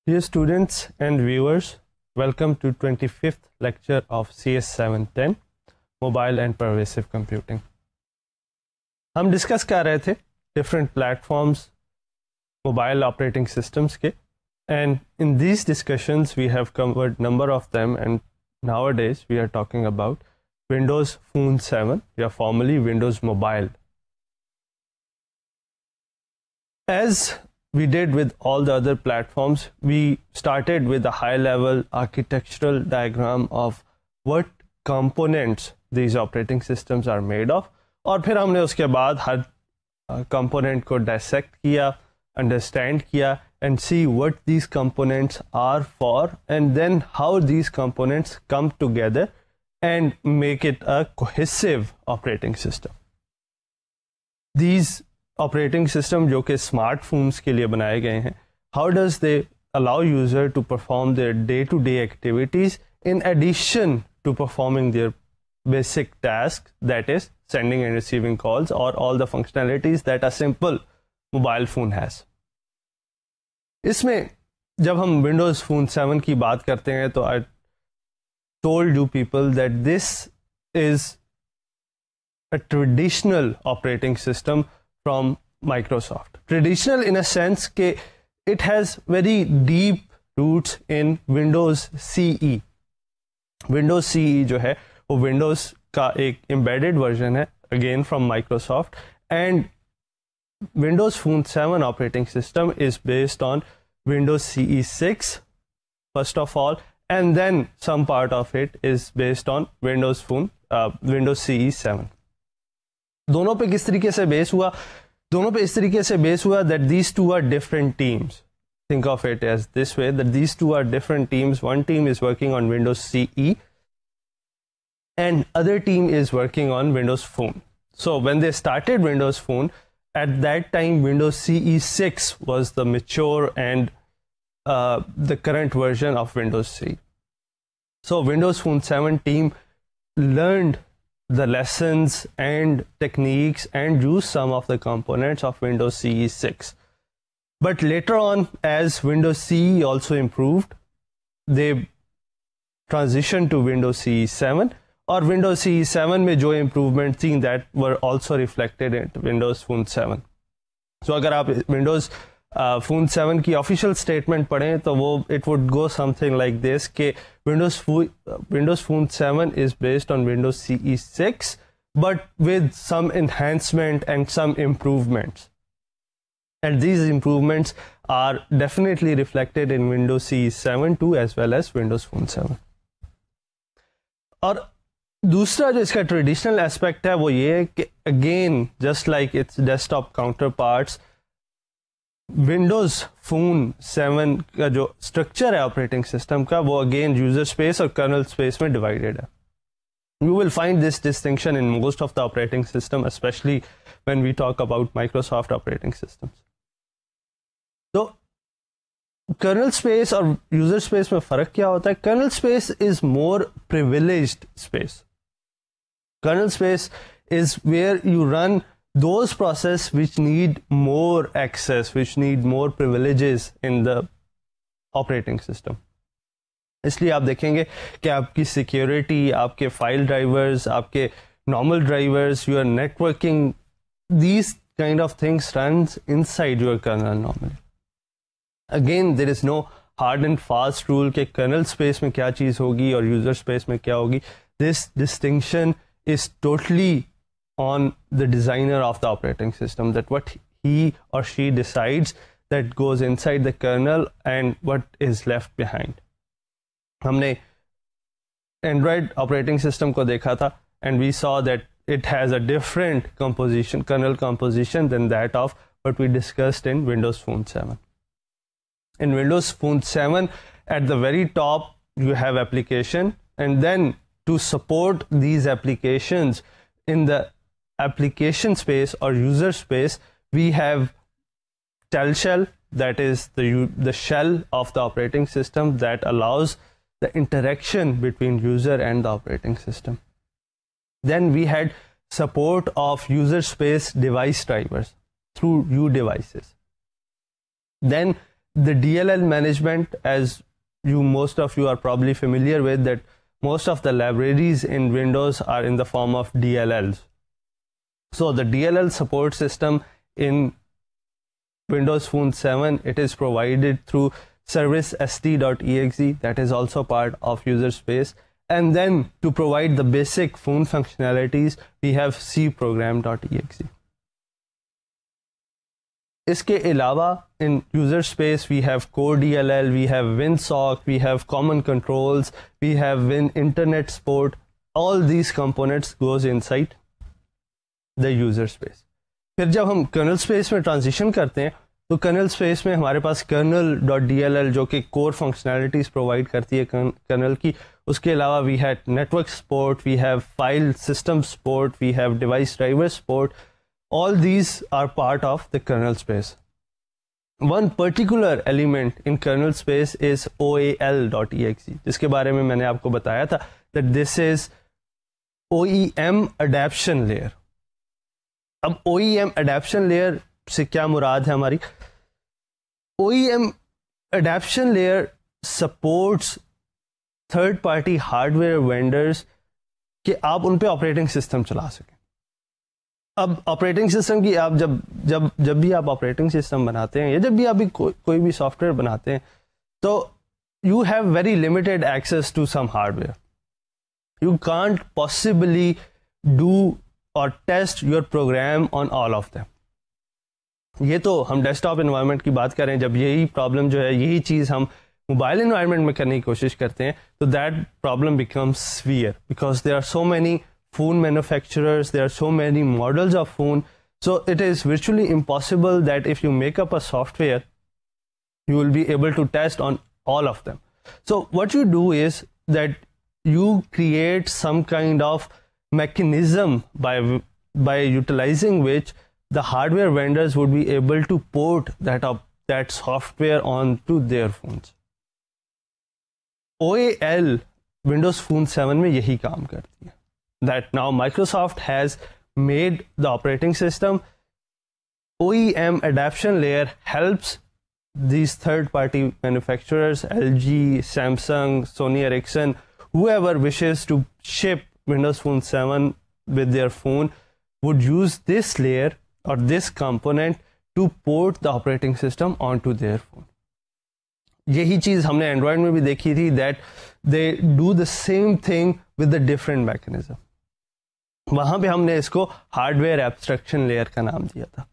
Dear students and viewers, welcome to 25th lecture of CS 710 Mobile and Pervasive Computing. हम discuss कर रहे थे different platforms, mobile operating systems के, and in these discussions we have covered number of them, and nowadays we are talking about Windows Phone 7, या formerly Windows Mobile. As we did with all the other platforms, we started with a high-level architectural diagram of what components these operating systems are made of, और फिर हमने उसके बाद हर component को dissect किया, understand किया, and see what these components are for, and then how these components come together and make it a cohesive operating system. These operating system जो कि smartphones के लिए बनाए गए हैं, how does they allow user to perform their day-to-day activities in addition to performing their basic tasks, that is sending and receiving calls, or all the functionalities that a simple mobile phone has. इसमें जब हम Windows Phone 7 की बात करते हैं तो I told you people that this is a traditional operating system from Microsoft. Traditional in a sense that it has very deep roots in Windows CE. Windows CE जो है वो Windows का एक embedded version है, again from Microsoft, and Windows Phone 7 operating system is based on Windows CE 6 first of all, and then some part of it is based on Windows CE 7. दोनों पे किस तरीके से बेस हुआ? दोनों पे इस तरीके से बेस हुआ that these two are different teams. Think of it as this way, that these two are different teams. One team is working on Windows CE and other team is working on Windows Phone. So when they started Windows Phone, at that time Windows CE 6 was the mature and the current version of Windows CE. So Windows Phone 7 team learned the lessons and techniques and use some of the components of Windows CE 6. But later on, as Windows CE also improved, they transitioned to Windows CE 7, or Windows CE 7 में जो improvement थी that were also reflected in Windows Phone 7. So अगर आप Windows Phone 7 की official statement पढ़ें तो वो it would go something like this कि Windows Phone 7 is based on Windows CE 6 but with some enhancement and some improvements, and these improvements are definitely reflected in Windows CE 7 too, as well as Windows Phone 7. और दूसरा जो इसका traditional aspect है वो ये है कि again just like its desktop counterparts, Windows Phone 7 का जो स्ट्रक्चर है ऑपरेटिंग सिस्टम का वो अगेन यूजर स्पेस और कर्नल स्पेस में डिवाइडेड है. You will find this distinction in most of the operating system, especially when we talk about Microsoft operating systems. तो kernel space और यूजर स्पेस में फर्क क्या होता है? Kernel space is more privileged space. Kernel space is where you run those processes which need more access, which need more privileges in the operating system. इसलिए आप देखेंगे कि आपकी security, आपके file drivers, आपके normal drivers, your networking, these kind of things runs inside your kernel normally. Again, there is no hard and fast rule कि kernel space में क्या चीज़ होगी और user space में क्या होगी. This distinction is totally on the designer of the operating system, that what he or she decides that goes inside the kernel and what is left behind. हमने Android operating system को देखा था and we saw that it has a different composition, kernel composition than that of what we discussed in Windows Phone 7. In Windows Phone 7, at the very top you have application, and then to support these applications in the application space or user space, we have shell, that is the shell of the operating system that allows the interaction between user and the operating system. Then we had support of user space device drivers through U devices. Then the DLL management, as most of you are probably familiar with, that most of the libraries in Windows are in the form of DLLs. So the DLL support system in Windows Phone 7, it is provided through servicest.exe, that is also part of user space. And then to provide the basic phone functionalities, we have cprogram.exe. इसके अलावा in user space we have core DLL, we have WinSock, we have common controls, we have Win Internet Support. All these components goes inside the user space. फिर जब हम kernel space में transition करते हैं तो kernel space में हमारे पास kernel.dll जो कि कोर फंक्शनैलिटीज प्रोवाइड करती है कर्नल की, उसके अलावा we have network support, we have file system support, we have device driver support. All these are part of the kernel space. One particular element in kernel space is OAL.exe, जिसके बारे में मैंने आपको बताया था that this is OEM adaptation layer. अब OEM adaptation layer से क्या मुराद है हमारी? OEM adaptation layer supports third party hardware vendors कि आप उन पे ऑपरेटिंग सिस्टम चला सकें. अब ऑपरेटिंग सिस्टम की आप जब भी आप ऑपरेटिंग सिस्टम बनाते हैं या जब भी आप कोई भी सॉफ्टवेयर बनाते हैं तो you have very limited access to some hardware. You can't possibly do और test your program on all of them. ये तो हम डेस्कटॉप एनवायरनमेंट की बात करें, जब यही प्रॉब्लम जो है यही चीज़ हम मोबाइल एनवायरनमेंट में करने की कोशिश करते हैं तो that problem becomes severe because there are so many phone manufacturers, there are so many models of phone, so it is virtually impossible that if you make up a software you will be able to test on all of them. So what you do is that you create some kind of mechanism by utilizing which the hardware vendors would be able to port that software onto their phones. OAL Windows Phone 7 में यही काम करती है. That now Microsoft has made the operating system. OEM adaptation layer helps these third-party manufacturers, LG, Samsung, Sony Ericsson, whoever wishes to ship Windows Phone 7 with their phone would use this layer or this component to port the operating system onto their phone. यही चीज़ हमने Android में भी देखी थी that they do the same thing with a different mechanism. वहाँ पे हमने इसको हार्डवेयर एब्स्ट्रैक्शन लेयर का नाम दिया था.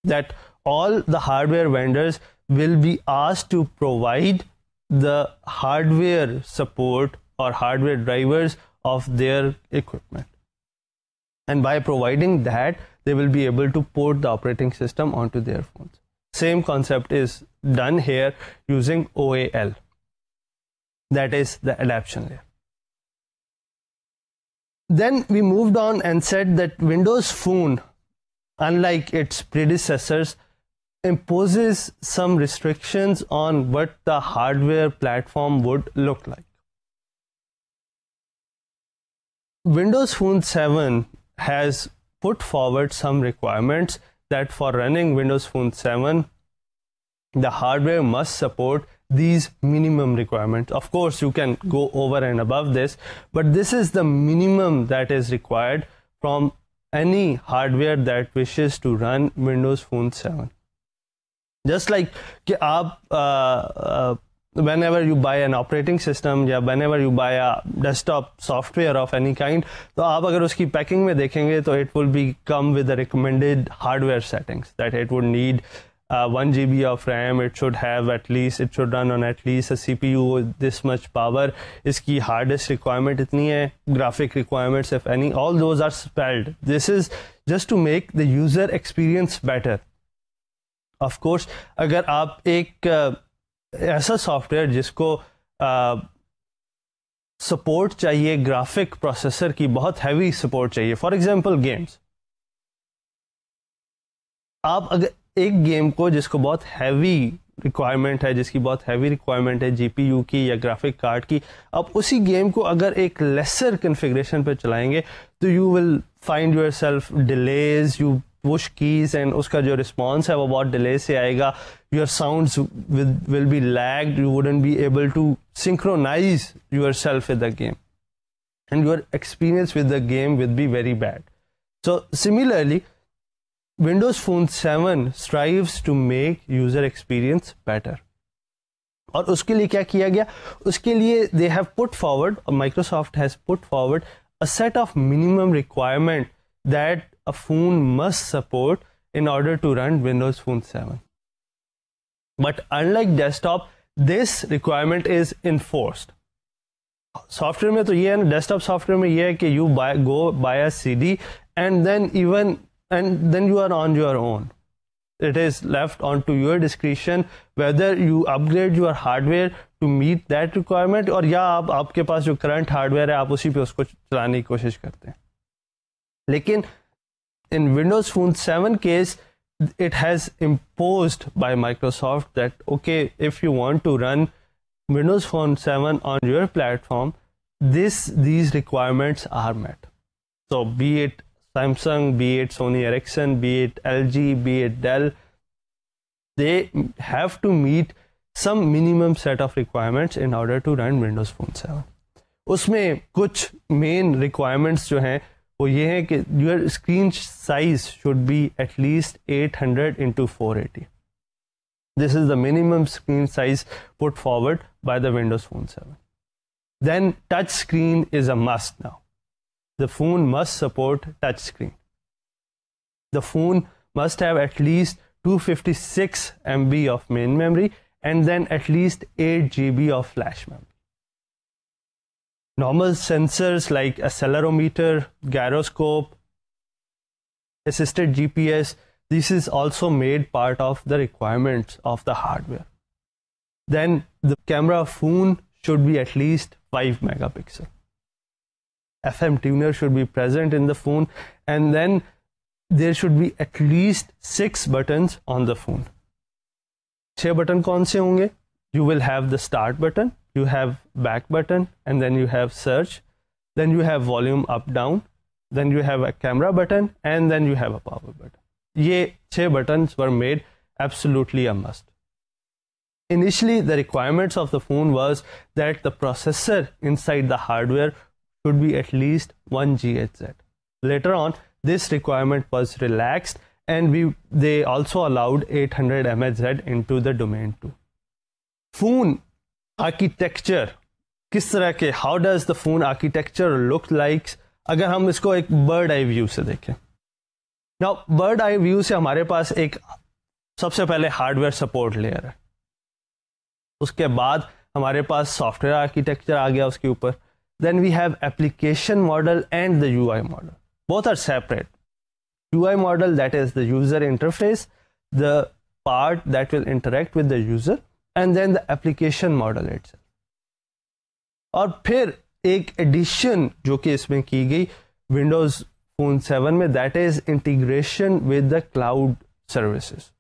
That all the hardware vendors will be asked to provide the hardware support और hardware drivers of their equipment, and by providing that they will be able to port the operating system onto their phones. Same concept is done here using OAL, that is the adaptation layer. Then we moved on and said that Windows Phone, unlike its predecessors, imposes some restrictions on what the hardware platform would look like. Windows Phone 7 has put forward some requirements that for running Windows Phone 7, the hardware must support these minimum requirements. Of course, you can go over and above this, but this is the minimum that is required from any hardware that wishes to run Windows Phone 7. Just like कि आप whenever you buy an operating system या whenever you buy a desktop software of any kind, तो आप अगर उसकी packing में देखेंगे तो it will be come with the recommended hardware settings that it would need 1 GB of RAM, it should have at least, it should run on at least a CPU with this much power, इसकी hardest requirement इतनी है, graphic requirements if any, all those are spelled. This is just to make the user experience better. Of course, अगर आप एक ऐसा software जिसको support चाहिए graphic processor की, बहुत हैवी सपोर्ट चाहिए, फॉर एग्जांपल गेम्स, आप अगर एक गेम को जिसको बहुत हैवी रिक्वायरमेंट है, जिसकी बहुत हैवी रिक्वायरमेंट है जीपीयू की या ग्राफिक कार्ड की, आप उसी गेम को अगर एक लेसर कॉन्फ़िगरेशन पे चलाएंगे तो you will find yourself delays, you push keys and उसका जो रिस्पॉन्स है वो बहुत डिले से आएगा. your sounds will be lagged, you wouldn't be able to synchronize yourself with the game, and your experience with the game will be very bad. So similarly, Windows Phone 7 strives to make user experience better. और उसके लिए क्या किया गया? उसके लिए they have put forward, Microsoft has put forward a set of minimum requirement that a phone must support in order to run Windows Phone 7. But unlike desktop, this requirement is enforced. Software में तो ये है ना, desktop software में ये है कि you go buy a CD and then you are on your own. It is left onto your discretion whether you upgrade your hardware to meet that requirement, और या आपके पास जो current hardware है आप उसी पे उसको चलाने की कोशिश करते हैं. लेकिन in Windows Phone 7 case, it has imposed by Microsoft that okay, if you want to run Windows Phone 7 on your platform, these requirements are met. So be it Samsung, be it Sony Ericsson, be it LG, be it Dell, they have to meet some minimum set of requirements in order to run Windows Phone 7. उसमें कुछ main requirements जो हैं वो ये है कि your screen size should be at least 800 into 480. This is the minimum screen size put forward by the Windows Phone 7. Then touch screen is a must now. The phone must support touch screen. The phone must have at least 256 MB of main memory and then at least 8 GB of flash memory. Normal sensors like accelerometer, gyroscope, assisted GPS, this is also made part of the requirements of the hardware. Then the camera phone should be at least 5 megapixel. FM tuner should be present in the phone, and then there should be at least 6 buttons on the phone. 6 buttons कौन से होंगे? You will have the start button, you have back button, and then you have search, then you have volume up down, then you have a camera button, and then you have a power button. ये 6 buttons were made absolutely a must. Initially, the requirements of the phone was that the processor inside the hardware should be at least 1 GHz. Later on, this requirement was relaxed, and they also allowed 800 MHz into the domain too. Phone architecture किस तरह के, how does the phone architecture look like? अगर हम इसको एक bird eye view से देखें. Now bird eye view से हमारे पास एक सबसे पहले हार्डवेयर सपोर्ट लेयर है, उसके बाद हमारे पास सॉफ्टवेयर आर्किटेक्चर आ गया उसके ऊपर. Then we have application model and the UI model. Both are separate. UI model, that is the user interface, the part that will interact with the user, and then the application model itself. और फिर एक addition जो कि इसमें की गई Windows Phone 7 में, that is integration with the cloud services.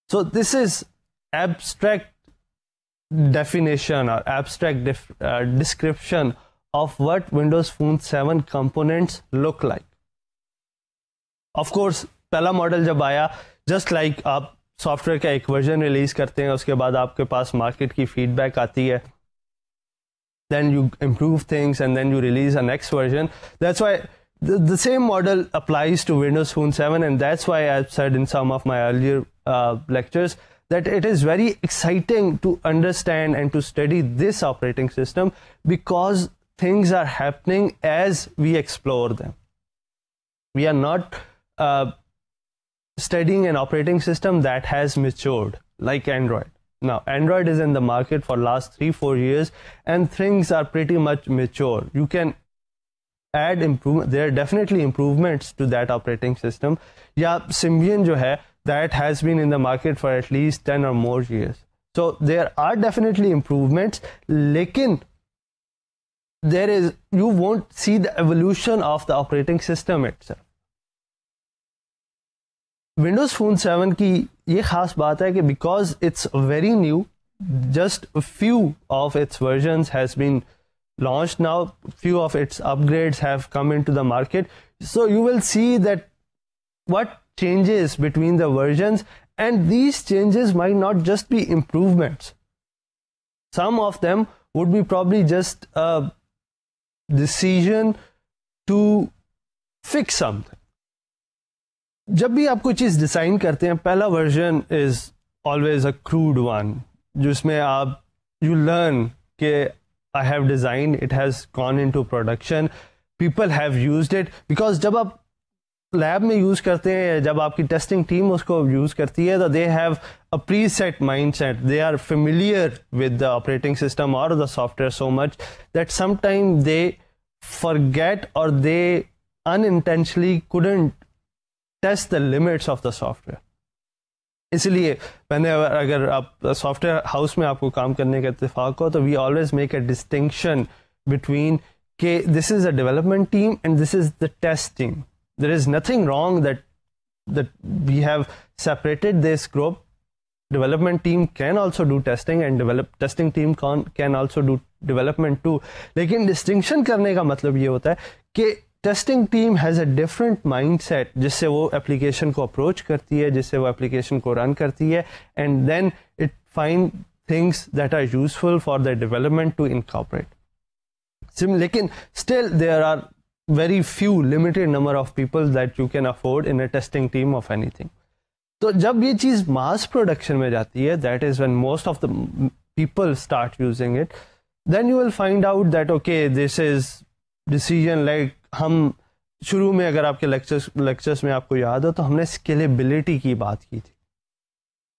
So this is abstract definition or abstract description of what Windows Phone 7 components look like. Of course, पहला मॉडल जब आया, just like आप सॉफ्टवेयर का एक वर्जन रिलीज करते हैं, उसके बाद आपके पास मार्केट की फीडबैक आती है, then you improve things and then you release a next version. That's why the same model applies to Windows Phone 7, and that's why I've said in some of my earlier lectures that it is very exciting to understand and to study this operating system because things are happening as we explore them. We are not studying an operating system that has matured like Android. Now, Android is in the market for last 3-4 years and things are pretty much mature. You can add improvement. There are definitely improvements to that operating system. Yeah, Symbian jo hai, that has been in the market for at least 10 or more years. So there are definitely improvements, lekin you won't see the evolution of the operating system itself. Windows Phone 7 की ये खास बात है कि because it's very new, just a few of its versions has been launched now, few of its upgrades have come into the market. So you will see that what changes between the versions, and these changes might not just be improvements. Some of them would be probably just a decision to fix something. जब भी आप कोई चीज़ design करते हैं, पहला version is always a crude one, जिसमें आप you learn कि I have design, it has gone into production, people have used it. Because जब आप लैब में यूज़ करते हैं, जब आपकी टेस्टिंग टीम उसको यूज़ करती है, तो they have a preset mindset, they are familiar with the operating system और the software so much that sometime they forget or they unintentionally couldn't test the limits of the software. इसलिए मैंने अगर आप software house में आपको काम करने का इत्तेफाक हो, तो we always make a distinction between के this is a development team and this is the test team. There is nothing wrong that we have separated this group. Development team can also do testing and testing team can also do development too. लेकिन distinction करने का मतलब ये होता है कि testing team has a different mindset जिससे वो application को approach करती है, जिससे वो application को run करती है, and then it find things that are useful for the development to incorporate. लेकिन still there are very few limited number of people that you can afford in a testing team of anything. तो जब ये चीज़ mass production में जाती है, that is when most of the people start using it, then you will find out that okay this is decision like हम शुरू में अगर आपके लेक्चर्स में आपको याद हो तो हमने स्केलेबिलिटी की बात की थी.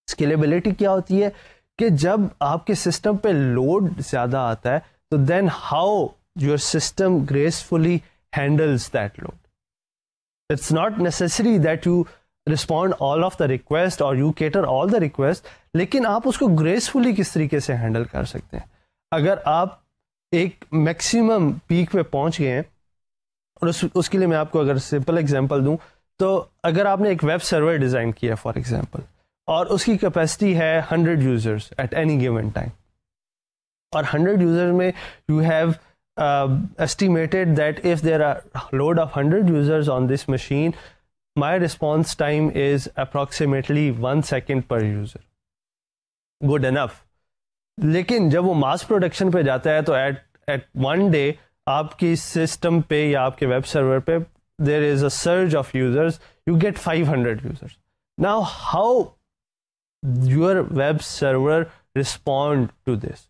स्केलेबिलिटी क्या होती है कि जब आपके सिस्टम पे लोड ज़्यादा आता है तो then how your system gracefully handles that load. It's not necessary that you respond all of the request or you cater all the request, लेकिन आप उसको gracefully किस तरीके से हैंडल कर सकते हैं. अगर आप एक मैक्सिमम पीक पे पहुंच गए हैं, और उसके लिए मैं आपको अगर सिंपल एग्जांपल दूं, तो अगर आपने एक वेब सर्वर डिज़ाइन किया फॉर एग्जांपल, और उसकी कैपेसिटी है 100 users at any given time, और 100 यूजर्स में you have estimated that if there are load of 100 users on this machine, my response time is approximately 1 second per user. Good enough. लेकिन जब वो mass production पे जाता है तो at one day आपकी सिस्टम पे या आपके वेब सर्वर पे there is a surge of users, you get 500 users. Now how your web server respond to this?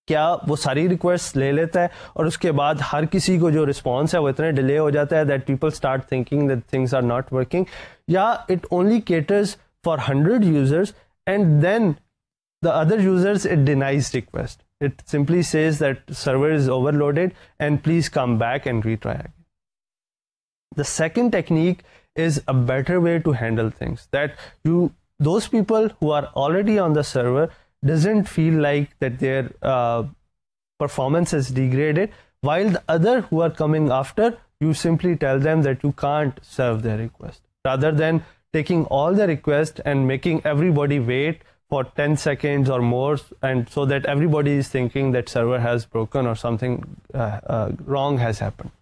क्या वो सारी रिक्वेस्ट ले लेता है और उसके बाद हर किसी को जो रिस्पॉन्स है वो इतना डिले हो जाता है that people start thinking that things are not working, या it only caters for 100 users and then the other users it denies request. It simply says that server is overloaded and please come back and retry again. The second technique is a better way to handle things, that those people who are already on the server doesn't feel like that their performance is degraded, while the other who are coming after, you simply tell them that you can't serve their request, rather than taking all the requests and making everybody wait for 10 seconds or more, and so that everybody is thinking that server has broken or something wrong has happened.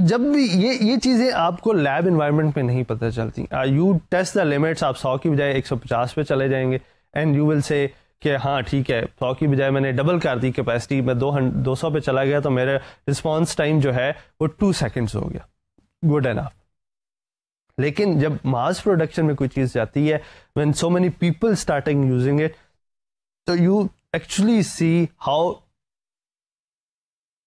जब भी ये चीज़ें आपको lab environment में नहीं पता चलती, you test the limits, आप 100 की बजाय 150 पे चले जाएंगे एंड यू विल से कि हाँ ठीक है 100 की बजाय मैंने डबल कर दी कैपेसिटी, मैं 200 पे चला गया तो मेरा रिस्पॉन्स टाइम जो है वो 2 सेकेंड्स हो गया, गुड एनफ. लेकिन जब मास प्रोडक्शन में कोई चीज़ जाती है, when so many people starting using it, तो you actually see how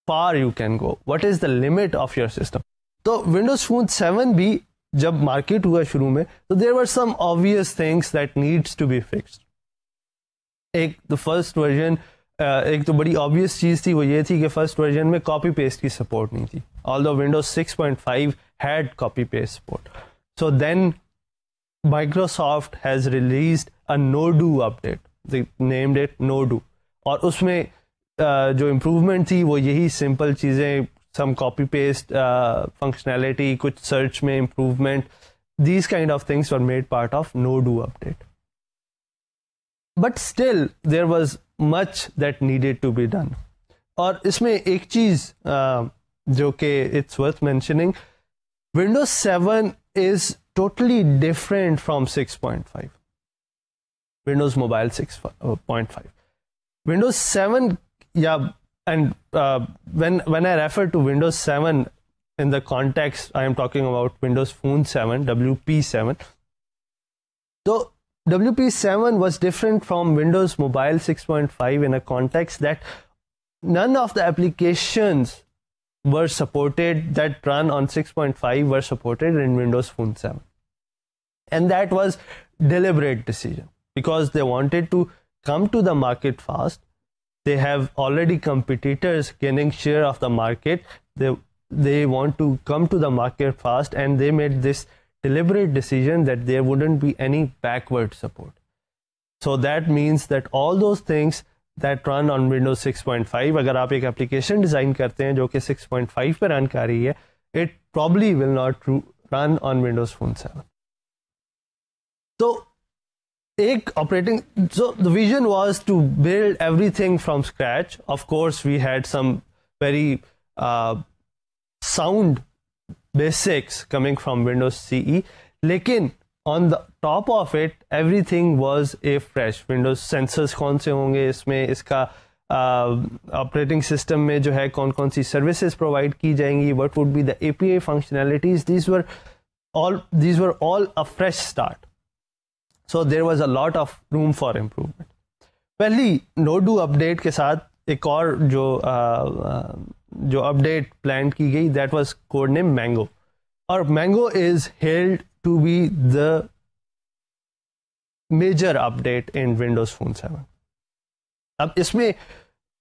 far you can go, what is the limit of your system. तो Windows Phone 7 भी जब मार्केट हुआ शुरू में, तो there were some obvious things that needs to be fixed. एक तो फर्स्ट वर्जन, एक तो बड़ी ऑब्वियस चीज़ थी, वो ये थी कि फर्स्ट वर्जन में कॉपी पेस्ट की सपोर्ट नहीं थी, although Windows 6.5 had copy paste support. So then Microsoft has released a no-do update. They named it no-do. और उसमें जो इम्प्रूवमेंट थी वो यही सिंपल चीज़ें, सम कॉपी पेस्ट फंक्शनैलिटी, कुछ सर्च में improvement, these kind of things were made part of NoDo update. But still there was much that needed to be done. और इसमें एक चीज़ जो कि it's worth mentioning, Windows 7 is totally different from 6.5. Windows Mobile 6.5. Windows 7, yeah, and when I refer to Windows 7 in the context, I am talking about Windows Phone 7, WP7. So WP7 was different from Windows Mobile 6.5 in a context that none of the applications were supported that run on 6.5 were supported in Windows Phone 7. And that was deliberate decision because they wanted to come to the market fast. They have already competitors gaining share of the market. They want to come to the market fast, and they made this deliberate decision that there wouldn't be any backward support. So that means that all those things that run on Windows 6.5, अगर आप एक application design करते हैं जो कि 6.5 पे run कर रही है, it probably will not run on Windows Phone 7. So the vision was to build everything from scratch. Of course, we had some very sound basics coming from Windows CE, लेकिन on the top of it, everything was a fresh. Windows sensors कौन से होंगे इसमें, इसका operating system में जो है कौन कौन सी services provide की जाएंगी, what would be the API functionalities, these were all a fresh start. So there was a lot of room for improvement. पहली Node update के साथ एक और जो update planned की गई, that was codename Mango. और Mango is held to be the major update in Windows Phone 7. अब इसमें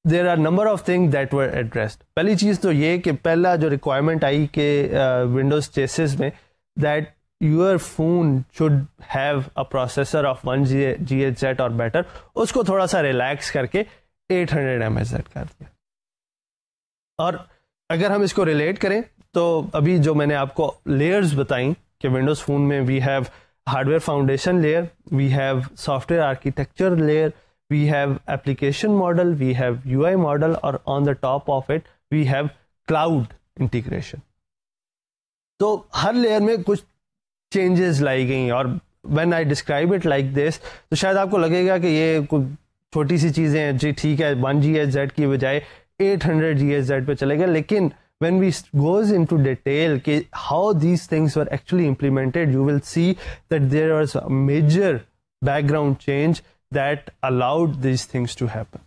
there are number of things that were addressed. पहली चीज़ तो ये कि पहला जो requirement आई कि Windows chassis में that your phone should have a processor of 1 GHz or better, उसको थोड़ा सा relax करके 800 MHz कर दिया. और अगर हम इसको relate करें तो अभी जो मैंने आपको layers बताई कि Windows Phone में we have hardware foundation layer, we have software architecture layer, we have application model, we have UI model, और on the top of it we have cloud integration. तो हर layer में कुछ changes लाई गई, और when I describe it like this तो शायद आपको लगेगा कि ये कुछ छोटी सी चीज़ें हैं जी, ठीक है 1 GHz की बजाय 800 GHz पे चलेगा, लेकिन when we goes into detail कि how these things were actually implemented, you will see that there was a major background change that allowed these things to happen.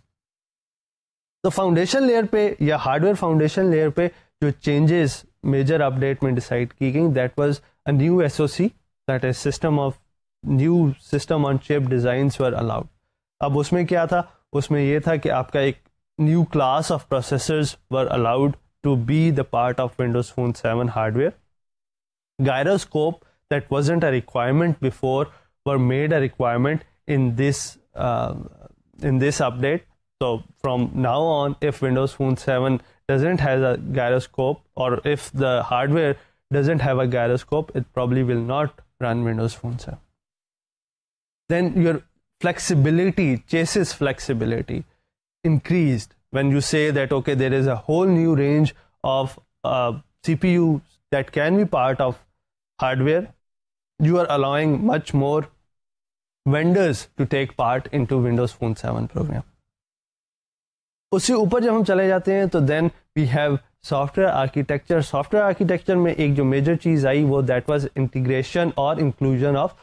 तो फाउंडेशन लेयर पे या hardware foundation layer पे जो changes major update में decide की गई, that was a new SoC, that is new system on chip designs were allowed. अब उसमें क्या था, उसमें ये था कि आपका एक new class of processors were allowed to be the part of Windows Phone 7 hardware. Gyroscope that wasn't a requirement before were made a requirement in this update. So from now on, if Windows Phone 7 doesn't have a gyroscope, or if the hardware doesn't have a gyroscope, it probably will not run Windows Phone 7. Then your flexibility, chassis flexibility increased. When you say that, okay, there is a whole new range of CPUs that can be part of hardware, you are allowing much more vendors to take part into Windows Phone 7 program. उससे ऊपर जब हम चले जाते हैं तो then we have software architecture. Software architecture में एक जो major चीज़ आई वो that was integration or inclusion of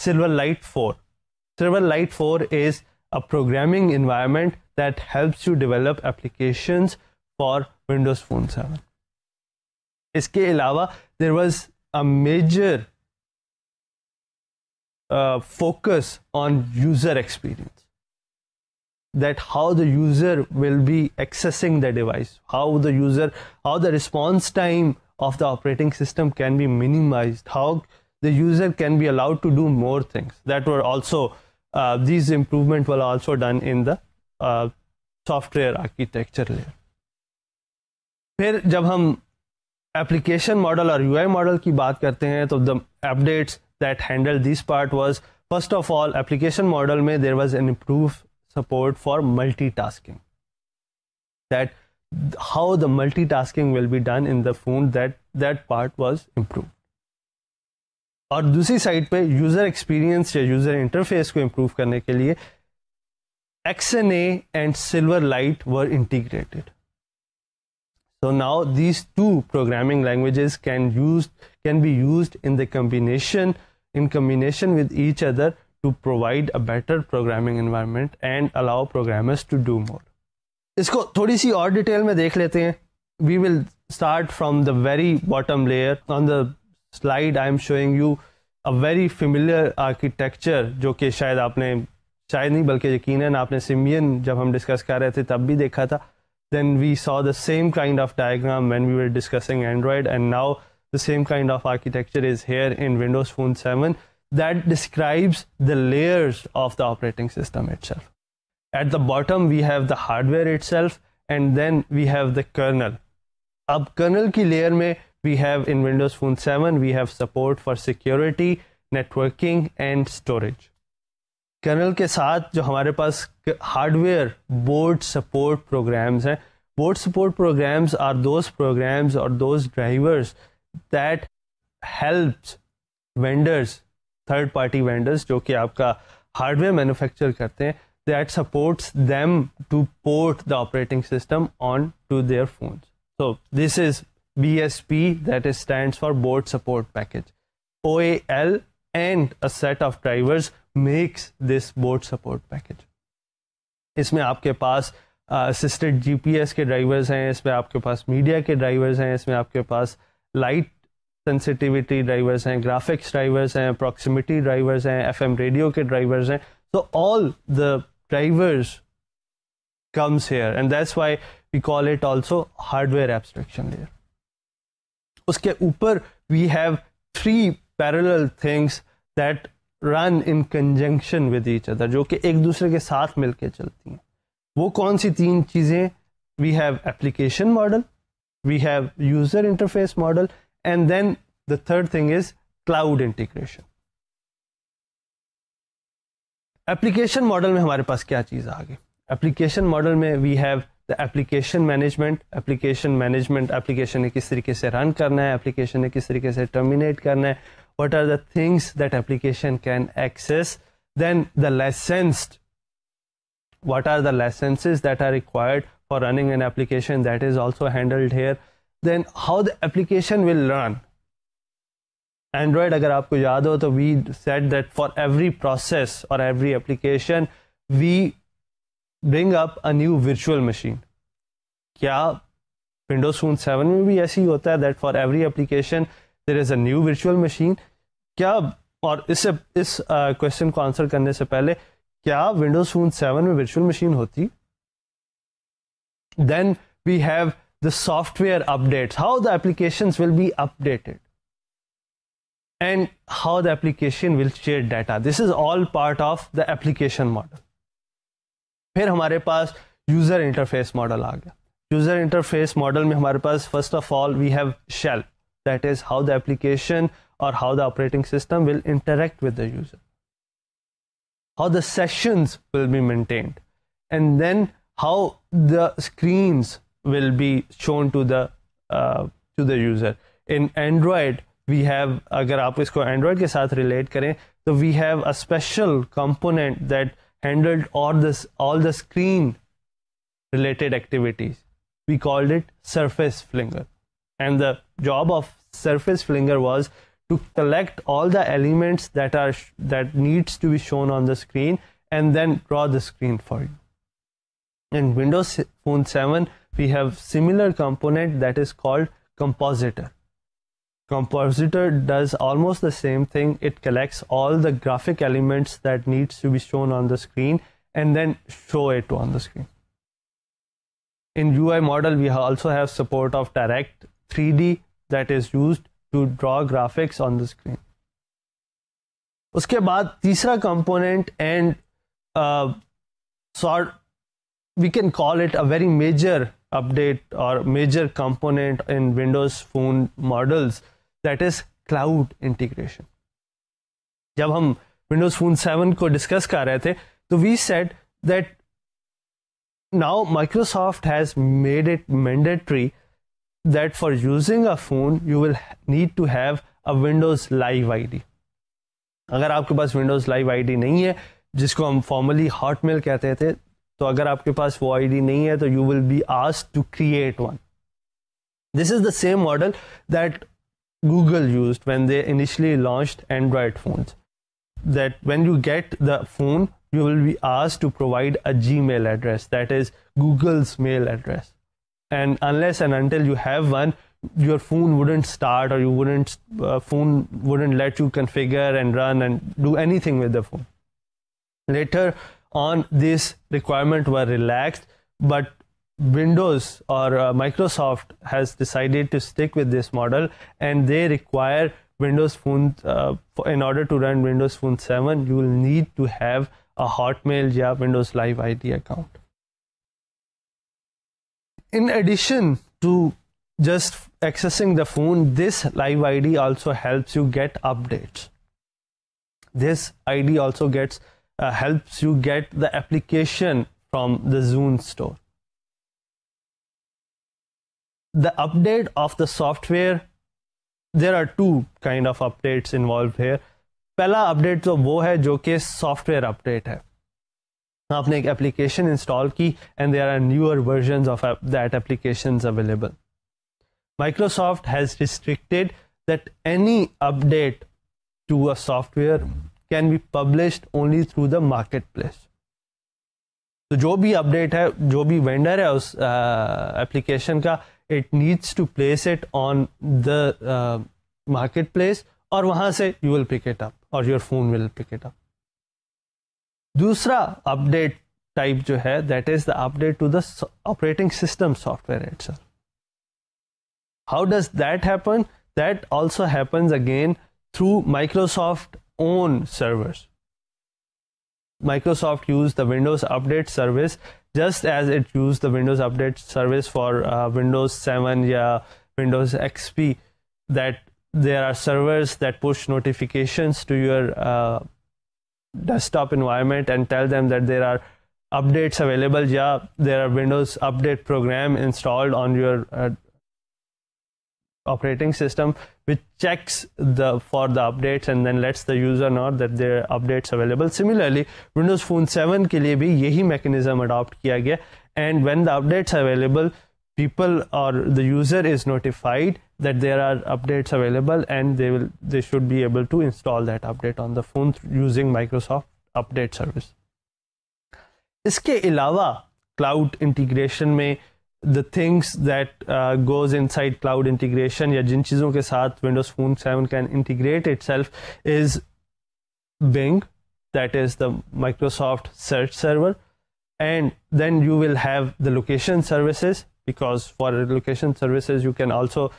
Silverlight 4. Silverlight 4 is a programming environment that helps you develop applications for Windows Phone 7. इसके अलावा there was a major focus on user experience, that how the user will be accessing the device, how the response time of the operating system can be minimized, how the user can be allowed to do more things. That were also these improvements were also done in the software architecture layer. फिर जब हम application model और UI model की बात करते हैं तो the updates that handle this part was, first of all application model में there was an improve support for multitasking, that how the multitasking will be done in the phone, that part was improved. और दूसरी side पे user experience या user interface को improve करने के लिए XNA and Silverlight were integrated. So now these two programming languages can be used in combination with each other to provide a better programming environment and allow programmers to do more. इसको थोड़ी सी और detail में देख लेते हैं. We will start from the very bottom layer. On the slide I am showing you a very familiar architecture जो कि शायद नहीं बल्कि यकीनन आपने सिमियन जब हम डिस्कस कर रहे थे तब भी देखा था. Then we saw the same kind of diagram when we were discussing Android, and now the same kind of architecture is here in Windows Phone 7 that describes the layers of the operating system itself. At the bottom we have the hardware itself, and then we have the kernel. अब kernel की layer में we have in Windows Phone 7 we have support for security, networking and storage. Kernel के साथ जो हमारे पास hardware board support programs हैं, board support programs are those programs और those drivers that helps vendors, third party vendors जो कि आपका हार्डवेयर मैन्युफैक्चर करते हैं, that supports them to port the operating system on to their phones. So this is BSP, that is stands for board support package. OAL and a set of drivers makes this board support package. इसमें आपके पास assisted GPS के drivers हैं, इसमें आपके पास media के drivers हैं, इसमें आपके पास लाइट सेंसिटिविटी ड्राइवर्स हैं, ग्राफिक्स ड्राइवर्स हैं, प्रॉक्सिमिटी ड्राइवर्स हैं, FM रेडियो के ड्राइवर्स हैं. So all the drivers comes here, and that's why we call it also hardware abstraction layer. उसके ऊपर we have 3 parallel things that run in conjunction with each other, जो कि एक दूसरे के साथ मिलके चलती हैं. वो कौन सी 3 चीजें? We have application model, we have user interface model, and then the third thing is cloud integration. Application model में हमारे पास क्या चीज़ आ गई? एप्लीकेशन मॉडल में we have the application management. Application ने किस तरीके से रन करना है, एप्लीकेशन ने किस तरीके से टर्मिनेट करना है, what are the things that application can access. Then the licensed, what are the licenses that are required for running an application, that is also handled here. Then how the application will run. Android, अगर आपको याद हो तो we said that for every process or every application we bring up a new virtual machine. क्या Windows Phone 7 में भी ऐसी होता है that for every application there is a new virtual machine? क्या, और इस क्वेश्चन को आंसर करने से पहले, क्या Windows Phone 7 में virtual machine होती? Then we have the software updates, how the applications will be updated and how the application will share data. This is all part of the application model. फिर हमारे पास user interface model आ गया. User interface model में हमारे पास first of all we have shell, that is how the application or how the operating system will interact with the user, how the sessions will be maintained, and then how the screens will be shown to the user. In Android we have, अगर आप इसको Android के साथ relate करें तो we have a special component that handled all the screen related activities. We called it Surface Flinger, and the job of Surface Flinger was to collect all the elements that needs to be shown on the screen and then draw the screen for you. In Windows Phone 7 we have similar component that is called Compositor. Compositor does almost the same thing. It collects all the graphic elements that needs to be shown on the screen and then show it on the screen. In UI model we also have support of Direct 3D that is used to draw graphics on the screen. उसके बाद तीसरा component, and we can call it a very major update or major component in Windows Phone models, that is cloud integration. जब हम Windows Phone 7 को discuss कर रहे थे तो we said that now Microsoft has made it mandatory that for using a phone you will need to have a Windows Live ID. अगर आपके पास Windows live ID नहीं है, जिसको हम फॉर्मली हॉटमेल कहते थे, तो अगर आपके पास वो आईडी नहीं है तो you will be asked to create one. This is the same model that Google used when they initially launched Android phones. That when you get the phone, you will be asked to provide a Gmail address, that is Google's mail address. And unless and until you have one, your phone wouldn't start, or phone wouldn't let you configure and run and do anything with the phone. Later on, this requirement were relaxed, but Windows or Microsoft has decided to stick with this model, and they require Windows Phone in order to run Windows Phone 7, you will need to have a Hotmail or Windows Live ID account. In addition to just accessing the phone, this Live ID also helps you get updates. This ID also helps you get the application from the Zune store. The update of the software, there are two kind of updates involved here. पहला update तो वो है जो कि software update है. आपने एक application install की and there are newer versions of that applications available. Microsoft has restricted that any update to a software can be published only through the marketplace. तो जो भी अपडेट है, जो भी वेंडर है उस एप्लीकेशन का, it needs to place it on the marketplace, और वहां से you will pick it up or your phone will pick it up. दूसरा अपडेट टाइप जो है, that is the update to the operating system software itself. How does that happen? That also happens again through Microsoft own servers. Microsoft used the Windows Update service just as it used the Windows Update service for Windows 7 or Windows XP, that there are servers that push notifications to your desktop environment and tell them that there are updates available. Yeah, there are Windows Update program installed on your operating system, which checks for the updates and then lets the user know that there are updates available. Similarly, Windows Phone 7 के लिए भी यही mechanism adopt किया गया, and when the updates are available, people or the user is notified that there are updates available, and they should be able to install that update on the phone using Microsoft Update service. इसके अलावा cloud integration में the things that goes inside cloud integration, या जिन चीज़ों के साथ Windows Phone 7 can integrate itself, is Bing, that is the Microsoft search server, and then you will have the location services, because for location services you can also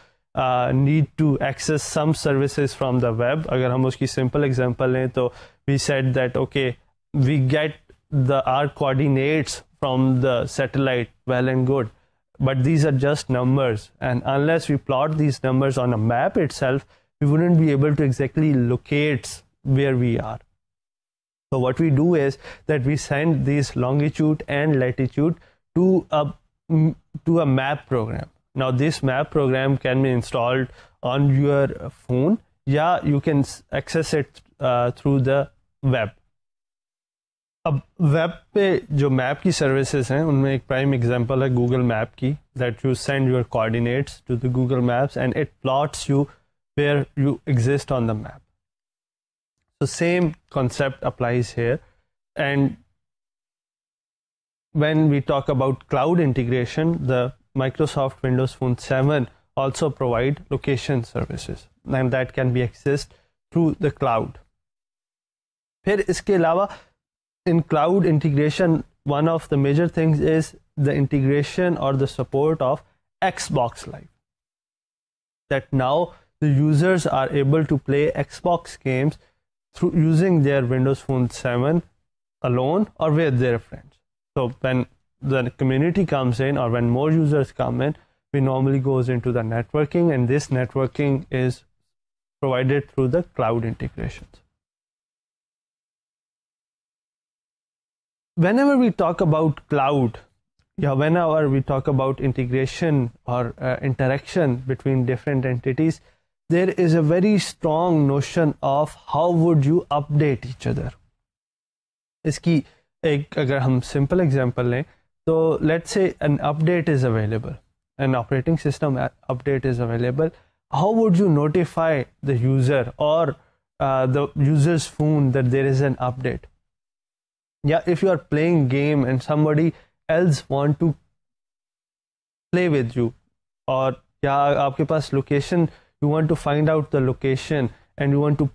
need to access some services from the web. अगर हम उसकी simple example लें तो we said that okay, we get our coordinates from the satellite, well and good, but these are just numbers, and unless we plot these numbers on a map itself, we wouldn't be able to exactly locate where we are. So what we do is that we send these longitude and latitude to a map program. Now this map program can be installed on your phone, yeah, you can access it through the web. अब web पे जो map की services हैं, उनमें एक prime example है Google map की, that you send your coordinates to the Google maps and it plots you where you exist on the map. So same concept applies here. And when we talk about cloud integration, the Microsoft Windows Phone 7 also provide location services, and that can be accessed through the cloud. फिर इसके अलावा in cloud integration, one of the major things is the integration or the support of Xbox Live. That now the users are able to play Xbox games through using their Windows Phone 7 alone or with their friends. So when the community comes in or when more users come in, we normally goes into the networking, and this networking is provided through the cloud integrations. Whenever we talk about cloud, whenever we talk about integration or interaction between different entities, there is a very strong notion of how would you update each other. इसकी एक अगर हम simple example लें तो let's say an update is available, an operating system update is available. How would you notify the user or the user's phone that there is an update? Yeah, if you are playing game and somebody else want to play with you, or या आपके पास location, you want to find out the location and you want to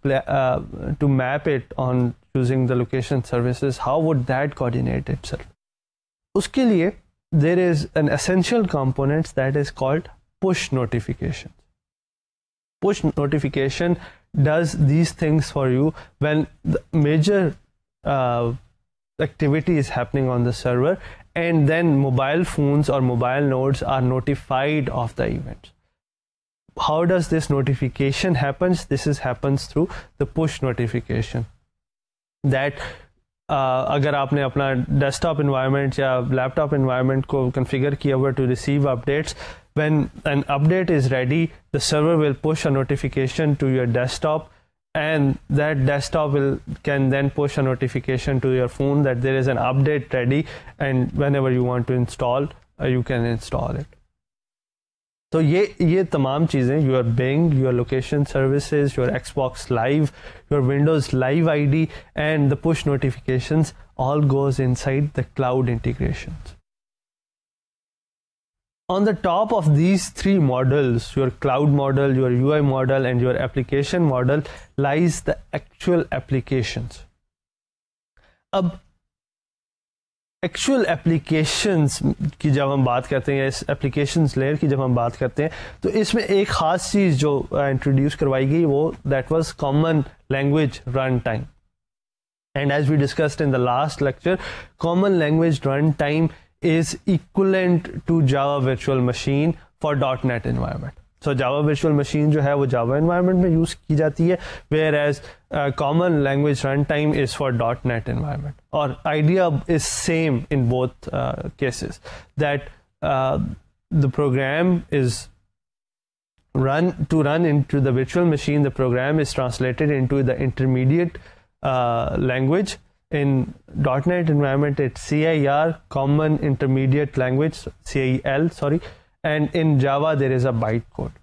to map it on using the location services, how would that coordinate itself? उसके लिए there is an essential component that is called push notification. Push notification does these things for you when the major activity is happening on the server, and then mobile phones or mobile nodes are notified of the events. How does this notification happens? This happens through the push notification. That अगर आपने अपना desktop environment या laptop environment को configure किया हुआ to receive updates, when an update is ready, the server will push a notification to your desktop, and that desktop can then push a notification to your phone that there is an update ready, and whenever you want to install, you can install it. तो ये तमाम चीज़ें, your Bing, your location services, your Xbox Live, your Windows Live ID, and the push notifications all goes inside the cloud integrations. On the top of these three models, your cloud model, your UI model, and your application model, lies the actual applications. अब actual applications की जब हम बात करते हैं, इस applications layer की जब हम बात करते हैं, तो इसमें एक ख़ास चीज़ जो इंट्रोड्यूस करवाई गई वो that was common language run time. And as we discussed in the last lecture, common language run time is equivalent to Java virtual machine for .NET environment. So Java virtual machine जो है वो जावा environment में use की जाती है, whereas common language run time is for .NET environment. और idea is same in both cases, that the program is run into the virtual machine. The program is translated into the intermediate language. In .NET environment, it's CIR, Common Intermediate Language, CIL, sorry. And in Java there is a bytecode.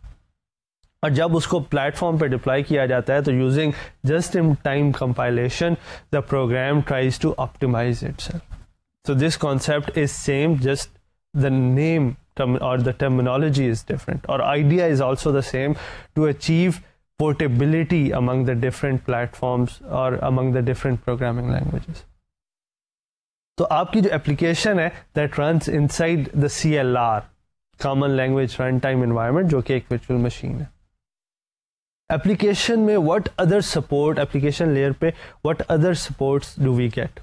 और जब उसको platform पे deploy किया जाता है तो using just in time compilation the program tries to optimize itself. So this concept is same, just the name or the terminology is different, or idea is also the same, to achieve portability among the different platforms or among the different programming languages. तो आपकी जो application है that runs inside the CLR, Common Language Runtime Environment, जो कि एक virtual machine है. Application में what other support, application layer पे what other supports do we get?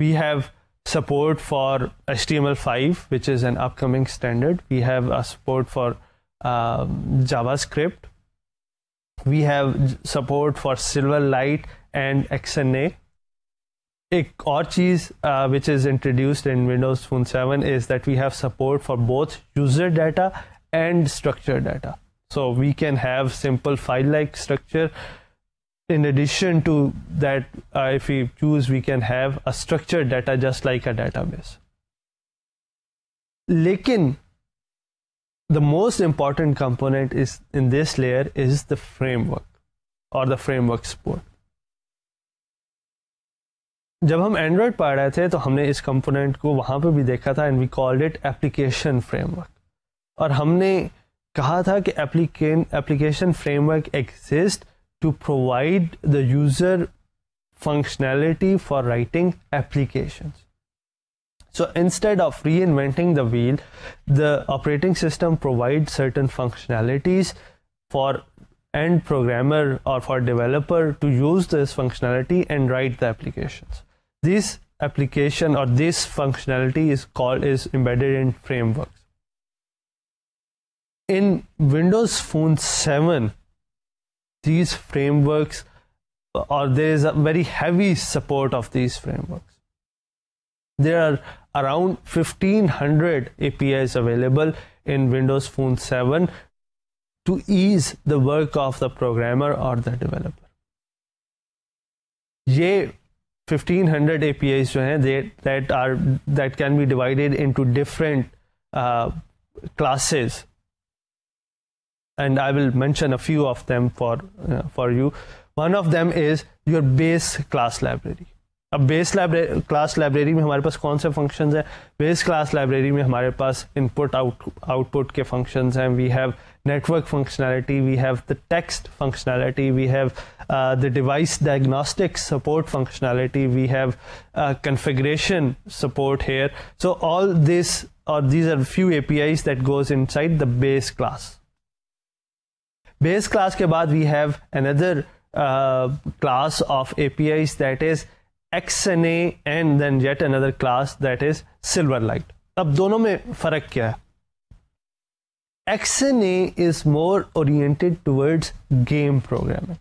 We have support for HTML5, which is an upcoming standard. We have a support for JavaScript. We have support for Silverlight and XNA. एक और चीज़ which is introduced in Windows Phone 7 is that we have support for both user data and structured data. So we can have simple file-like structure. In addition to that, if we choose, we can have a structured data just like a database. लेकिन the most important component is in this layer is the framework or the framework support. जब हम Android पढ़ रहे थे तो हमने इस component को वहाँ पे भी देखा था, and we called it application framework. और हमने कहा था कि application framework exists to provide the user functionality for writing applications. So instead of reinventing the wheel, the operating system provides certain functionalities for end programmer or for developer to use this functionality and write the applications. This application or this functionality is embedded in frameworks. In Windows Phone 7, these frameworks, or there is a very heavy support of these frameworks. There are around 1500 APIs available in Windows Phone 7 to ease the work of the programmer or the developer. ये 1500 APIs जो हैं that can be divided into different classes, and I will mention a few of them for you. One of them is your base class library. अब base class library में हमारे पास कौन से functions हैं? Base class library में हमारे पास input output के फंक्शंस हैं. We have network functionality, we have the text functionality, we have the device diagnostics support functionality, we have configuration support here. So all this, or these are few APIs that goes inside the base class. Base class के बाद we have another class of APIs that is XNA, and then yet another class that is Silverlight. अब दोनों में फर्क क्या है? XNA is more oriented towards game programming.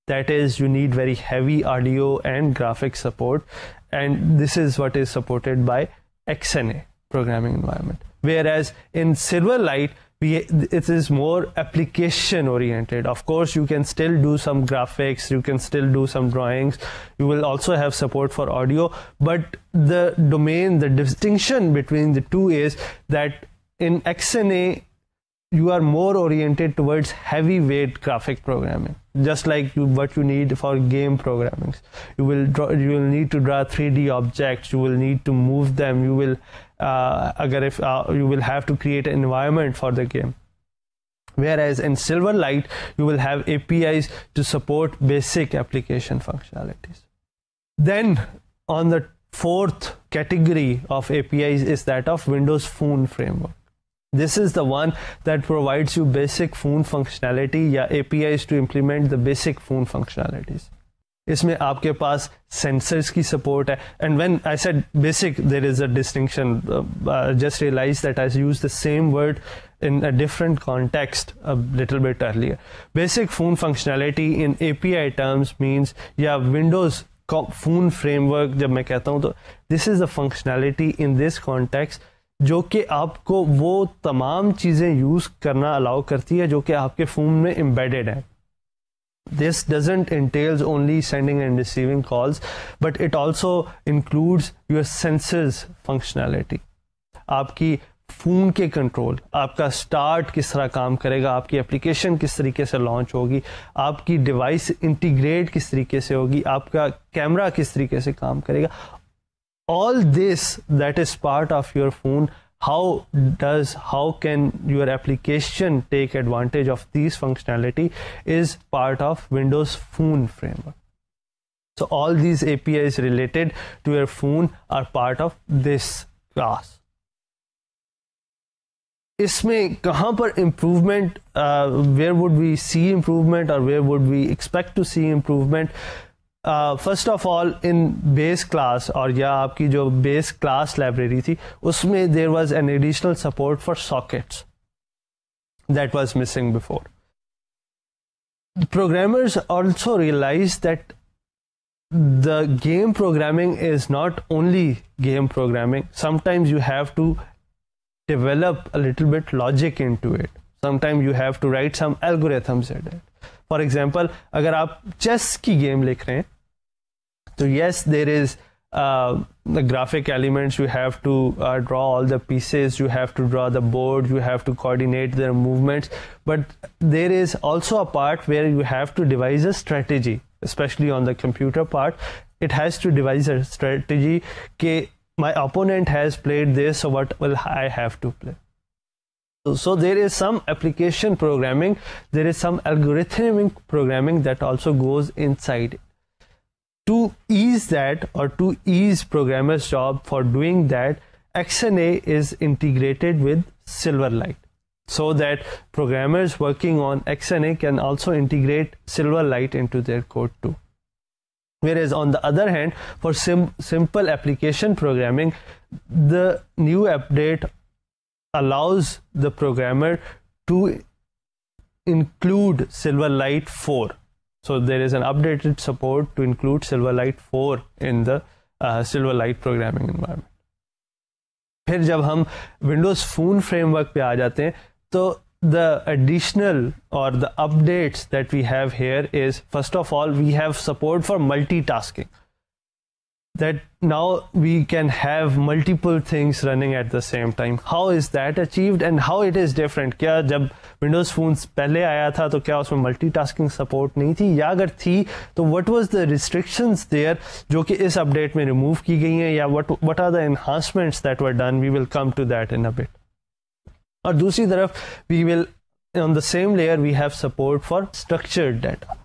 That is, you need very heavy audio and graphic support, and this is what is supported by XNA programming environment. Whereas in Silverlight, it is more application oriented. Of course, you can still do some graphics, you can still do some drawings, you will also have support for audio, but the domain, the distinction between the two is that in XNA, you are more oriented towards heavyweight graphic programming, just like what you need for game programming. You will need to draw 3D objects, you will need to move them, you will you will have to create an environment for the game. Whereas in Silverlight, you will have APIs to support basic application functionalities. Then on the fourth category of APIs is that of Windows Phone Framework. This is the one that provides you basic phone functionality या APIs to implement the basic phone functionalities. इसमें आपके पास sensors की support है, and when I said basic, there is a distinction. Just realized that I used the same word in a different context a little bit earlier. Basic phone functionality in API terms means Windows Phone Framework. जब मैं कहता हूँ तो this is the functionality in this context जो कि आपको वो तमाम चीज़ें यूज़ करना अलाउ करती है जो कि आपके फ़ोन में embedded है. This doesn't entails only sending and receiving calls, but it also includes your sensors functionality. आपकी फ़ोन के कंट्रोल, आपका स्टार्ट किस तरह काम करेगा, आपकी एप्लीकेशन किस तरीके से लॉन्च होगी, आपकी डिवाइस इंटीग्रेट किस तरीके से होगी, आपका कैमरा किस तरीके से काम करेगा. All this that is part of your phone, how can your application take advantage of these functionality is part of Windows Phone Framework. So all these APIs related to your phone are part of this class. इसमें कहाँ पर improvement, where would we see improvement or where would we expect to see improvement? First of all, in base class और या आपकी जो base class library थी उसमें there was an additional support for sockets that was missing before. Programmers also realized that the game programming is not only game programming. Sometimes you have to develop a little bit logic into it. Sometimes you have to write some algorithms in it. For example, अगर आप chess की game लिख रहे हैं so yes, there is the graphic elements, you have to draw all the pieces, you have to draw the board, you have to coordinate their movements, but there is also a part where you have to devise a strategy, especially on the computer part. It has to devise a strategy that my opponent has played this, so what will I have to play? So there is some application programming, there is some algorithmic programming that also goes inside it. To ease that, or to ease programmers' job for doing that, XNA is integrated with Silverlight, so that programmers working on XNA can also integrate Silverlight into their code too. Whereas on the other hand, for simple application programming, the new update allows the programmer to include Silverlight 4. So there is an updated support to include Silverlight 4 in the Silverlight programming environment. फिर जब हम Windows Phone Framework पे आ जाते हैं तो the additional or the updates that we have here is, first of all, we have support for multitasking. That now we can have multiple things running at the same time. How is that achieved and how it is different? क्या जब Windows phones पहले आया था तो क्या उसमें multitasking support नहीं थी, या अगर थी तो what was the restrictions there जो कि इस update में remove की गई हैं, या what are the enhancements that were done? We will come to that in a bit. और दूसरी तरफ we will, on the same layer, we have support for structured data,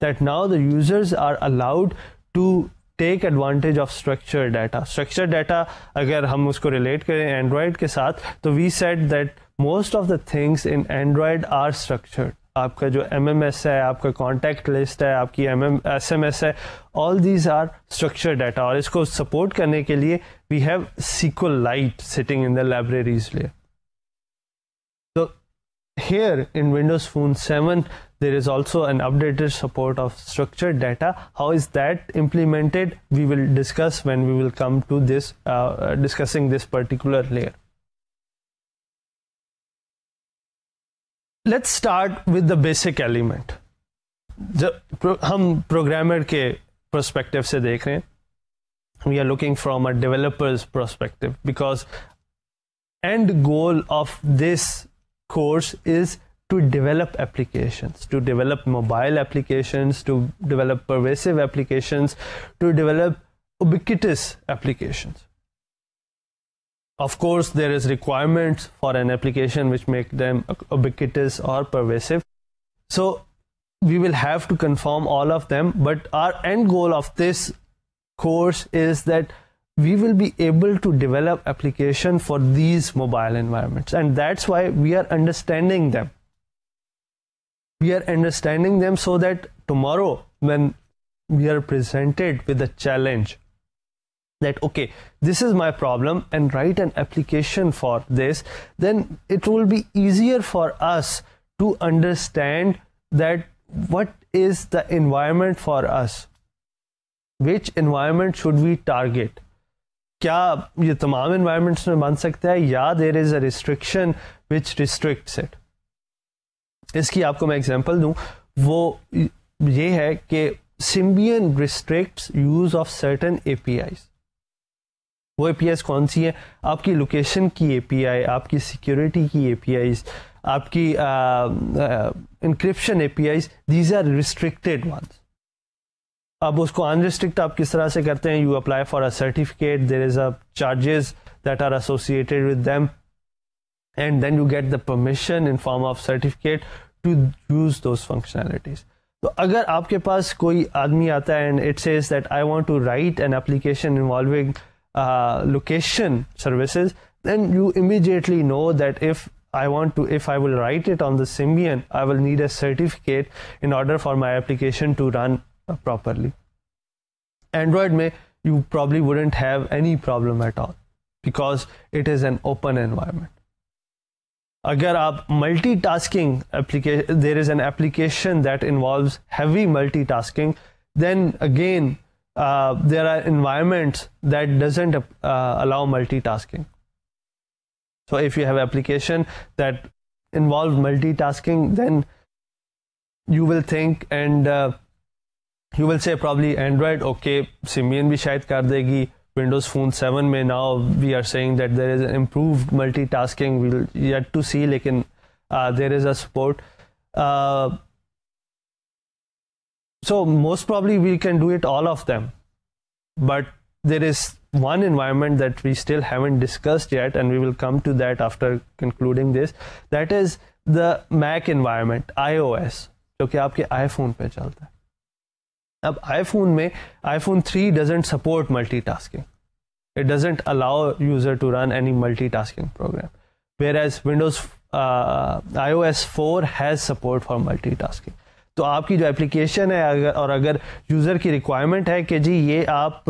that now the users are allowed to take advantage of structured data. Structured data, अगर हम उसको relate करें Android के साथ, तो we said that most of the things in Android are structured. आपका जो MMS है, आपका contact list है, आपकी SMS है, all these are structured data. और इसको support करने के लिए we have SQLite sitting in the libraries layer. So here in Windows Phone 7, there is also an updated support of structured data. How is that implemented? We will discuss when we will come to this, discussing this particular layer. Let's start with the basic element. हम programmer के perspective से देख रहे हैं. We are looking from a developer's perspective, because end goal of this course is to develop applications, to develop mobile applications, to develop pervasive applications, to develop ubiquitous applications. Of course, there is requirements for an application which make them ubiquitous or pervasive. So we will have to conform all of them, but our end goal of this course is that we will be able to develop application for these mobile environments, and that's why we are understanding them. We are understanding them so that tomorrow when we are presented with a challenge that, okay, this is my problem and write an application for this, then it will be easier for us to understand that what is the environment for us, which environment should we target. क्या ये तमाम environments में बन सकता है, या there is a restriction which restricts it. इसकी आपको मैं एग्जांपल दूं, वो ये है कि Symbian restricts use of certain APIs. वो APIs कौन सी हैं? आपकी लोकेशन की API, आपकी सिक्योरिटी की APIs, आपकी encryption APIs, these are restricted ones. अब उसको unrestrict आप किस तरह से करते हैं? You apply for a certificate, there is a charges that are associated with them, and then you get the permission in form of certificate to use those functionalities. तो अगर आपके पास कोई आदमी आता है and it says that I want to write an application involving location services, then you immediately know that if I will write it on the Symbian, I will need a certificate in order for my application to run properly. Android में you probably wouldn't have any problem at all because it is an open environment. अगर आप multitasking application, there is an application that involves heavy multitasking, then again there are environments that doesn't allow multitasking. So if you have application that involve multitasking, then you will think and you will say probably Android, okay, Symbian भी शायद कर देगी. Windows Phone 7 में now we are saying that there is an improved multitasking. We'll yet to see, लेकिन there is a support. So most probably we can do it all of them, but there is one environment that we still haven't discussed yet, and we will come to that after concluding this. That is the Mac environment, iOS, जो कि आपके iPhone पे चलता है. अब iPhone में iPhone 3 doesn't support multitasking. It doesn't allow user to run any multitasking program. Whereas iOS 4 has support for multitasking. तो आपकी जो एप्लीकेशन है और अगर यूज़र की रिक्वायरमेंट है कि जी ये आप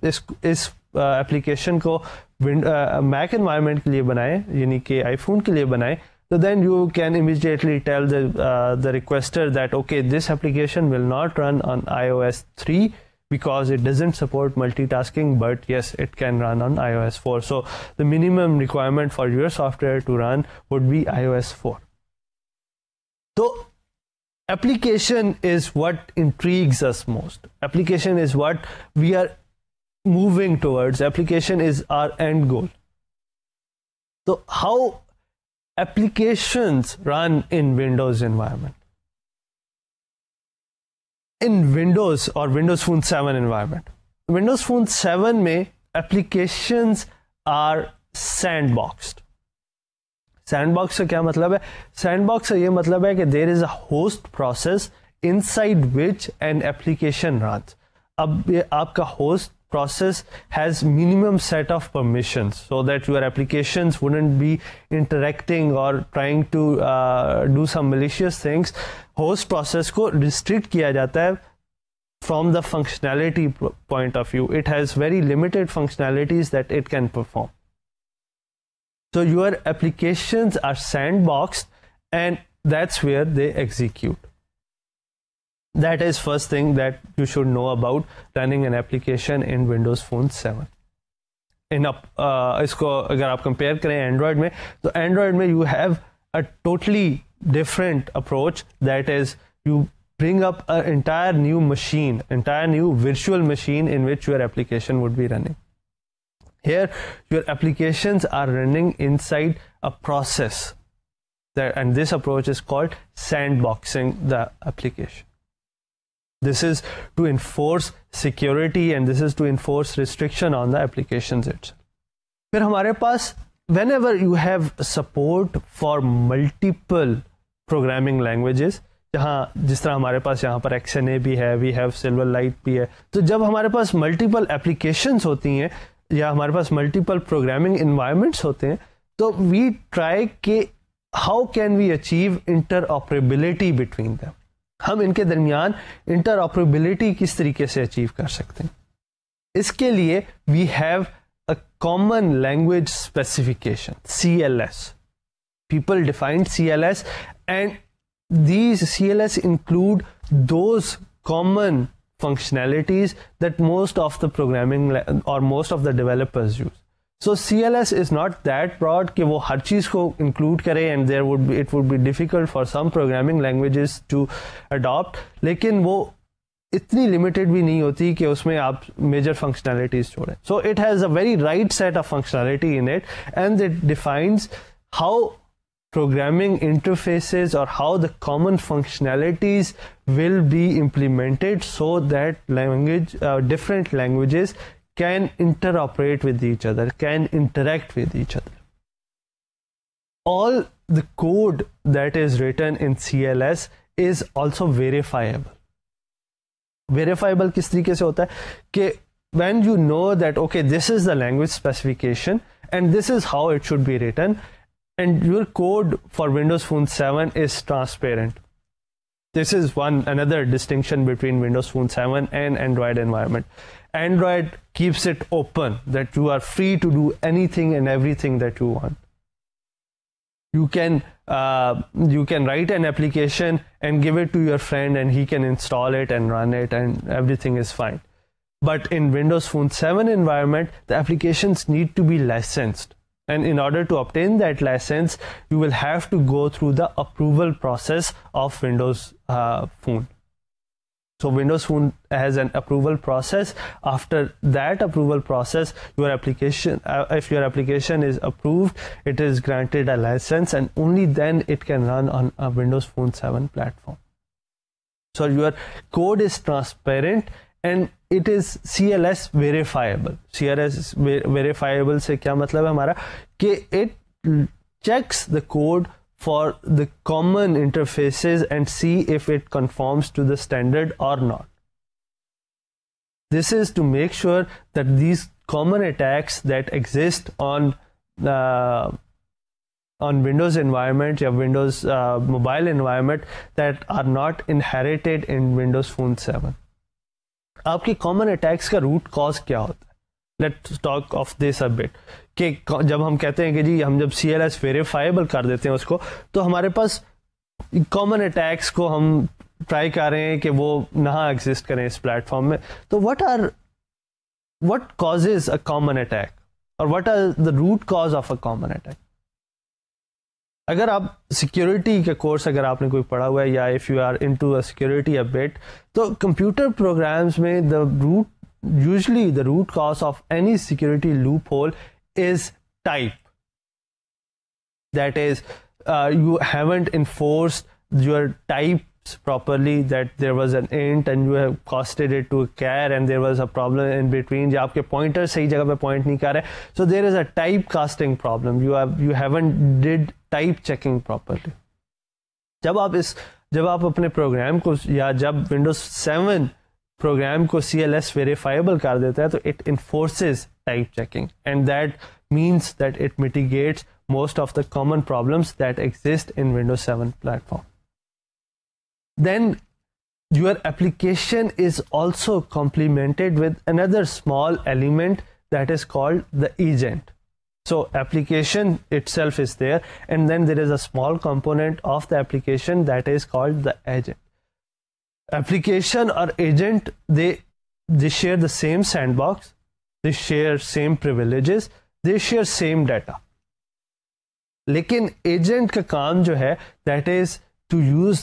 इस एप्लीकेशन को मैक एनवायरनमेंट के लिए बनाएं, यानी कि आईफोन के लिए बनाएं, so then you can immediately tell the requester that okay, this application will not run on iOS 3 because it doesn't support multitasking, but yes, it can run on iOS 4. So the minimum requirement for your software to run would be iOS 4. तो application is what intrigues us most. Application is what we are moving towards. Application is our end goal. So how applications run in Windows environment? In Windows or Windows Phone 7 environment, Windows Phone 7 में applications are sandboxed. Sandbox से क्या मतलब है? Sandbox से ये मतलब है कि there is a host process inside which an application runs. अब ये आपका host process has minimum set of permissions so that your applications wouldn't be interacting or trying to do some malicious things. Host process को restrict किया जाता है from the functionality point of view. It has very limited functionalities that it can perform. So your applications are sandboxed and that's where they execute. That is first thing that you should know about running an application in Windows Phone 7. इसको अगर आप compare करें Android में, तो Android में you have a totally different approach. That is, you bring up an entire new machine, entire new virtual machine in which your application would be running. Here, your applications are running inside a process, and this approach is called sandboxing the application. This is to enforce security and this is to enforce restriction on the applications itself. फिर हमारे पास, whenever you have support for multiple programming languages, जहाँ जिस तरह हमारे पास यहाँ पर XNA भी है, we have Silverlight भी है, तो जब हमारे पास multiple applications होती हैं या हमारे पास multiple programming environments होते हैं, तो we try कि how can we achieve interoperability between them. हम इनके दरमियान इंटरऑपरेबिलिटी किस तरीके से अचीव कर सकते हैं? इसके लिए we have a common language specification, CLS. People define CLS and these CLS include those common functionalities that most of the programming or most of the developers use. So CLS is not that broad कि वो हर चीज़ को include करे and it would be difficult for some programming languages to adopt. लेकिन वो इतनी limited भी नहीं होती कि उसमें आप major functionalities जोड़ें. So it has a very right set of functionality in it and it defines how programming interfaces or how the common functionalities will be implemented so that different languages can interoperate with each other, can interact with each other. All the code that is written in CLS is also verifiable. Verifiable किस तरीके से होता है कि when you know that okay, this is the language specification and this is how it should be written, and your code for Windows Phone 7 is transparent. This is another distinction between Windows Phone 7 and Android environment. Android keeps it open, that you are free to do anything and everything that you want. You can write an application and give it to your friend and he can install it and run it and everything is fine. But in Windows Phone 7 environment, the applications need to be licensed. And in order to obtain that license, you will have to go through the approval process of Windows Phone. So Windows Phone has an approval process. After that approval process, your application, if your application is approved, it is granted a license and only then it can run on a Windows Phone 7 platform. So your code is transparent and it is CLS verifiable. CLS verifiable से क्या मतलब है हमारा कि it checks the code for the common interfaces and see if it conforms to the standard or not. This is to make sure that these common attacks that exist on Windows environment or Windows mobile environment that are not inherited in Windows Phone 7. आपके common attacks का root cause क्या होता है? Let's talk of this a bit. कि जब हम कहते हैं कि जी हम जब CLS verifiable कर देते हैं उसको, तो हमारे पास common attacks को हम ट्राई कर रहे हैं कि वो ना exist करें इस प्लेटफॉर्म में. तो what causes a common attack or what are the root cause of a common attack? अगर आप सिक्योरिटी के कोर्स अगर आपने कोई पढ़ा हुआ है या if you are into a security a bit, तो कंप्यूटर प्रोग्राम्स में usually the root cause of any security loophole is type. That is, you haven't enforced your types properly, that there was an int and you have casted it to a char and there was a problem in between, या आपके pointer सही जगह पे point नहीं कर रहे, so there is a type casting problem. You haven't did type checking properly. जब आप अपने प्रोग्राम को या जब Windows 7 प्रोग्राम को CLS वेरीफाइबल कर देता है, तो it enforces type checking, and that means that it mitigates most of the common problems that exist in Windows 7 platform. Then your application is also complemented with another small element that is called the agent. So application itself is there, and then there is a small component of the application that is called the agent. Application or agent, they share the same sandbox, they share same privileges, they share same data. लेकिन agent का काम जो है, that is to use